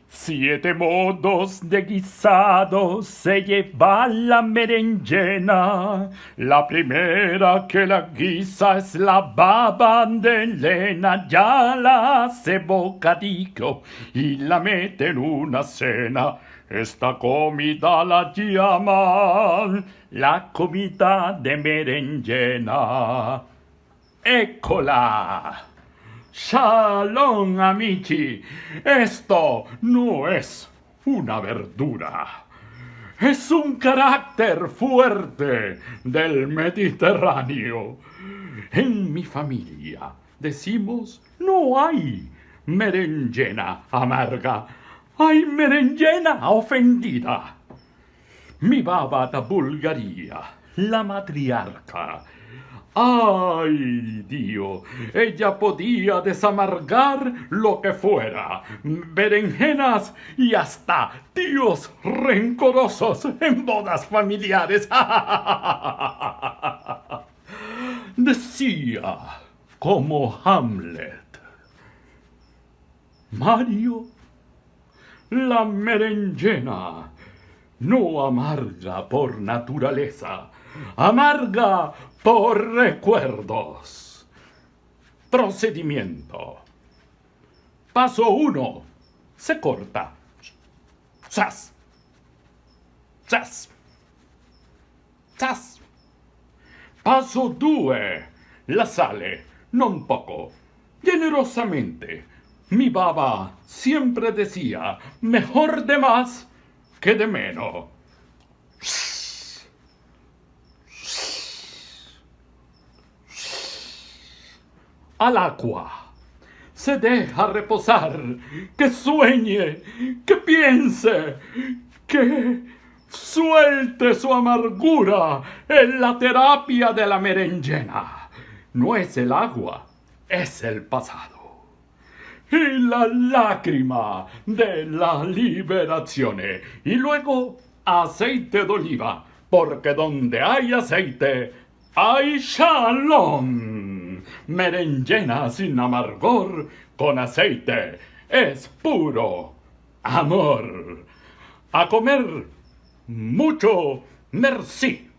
7 modos de guisado se lleva la berenjena. La primera que la guisa es la baba de Elena. Ya la hace bocadillo y la mete en una cena. Esta comida la llaman la comida de berenjena. ¡Écola! Shalom, amici. Esto no es una verdura. Es un carácter fuerte del Mediterráneo. En mi familia decimos no hay berenjena amarga. Hay berenjena ofendida. Mi baba da Bulgaria, la matriarca. ¡Ay, Dios! Ella podía desamargar lo que fuera, berenjenas y hasta tíos rencorosos en bodas familiares. Decía, como Hamlet, Mario, la berenjena no amarga por naturaleza, amarga por recuerdos. Procedimiento. Paso 1. Se corta. ¡Zas! ¡Zas! ¡Zas! Paso 2. La sale, non poco, generosamente. Mi baba siempre decía, mejor de más que de menos. Al agua. Se deja reposar, que sueñe, que piense, que suelte su amargura en la terapia de la berenjena. No es el agua, es el pasado. Y la lágrima de la liberazione. Y luego aceite de oliva, porque donde hay aceite, hay shalom. Berenjena sin amargor con aceite es puro amor. A comer mucho, merci.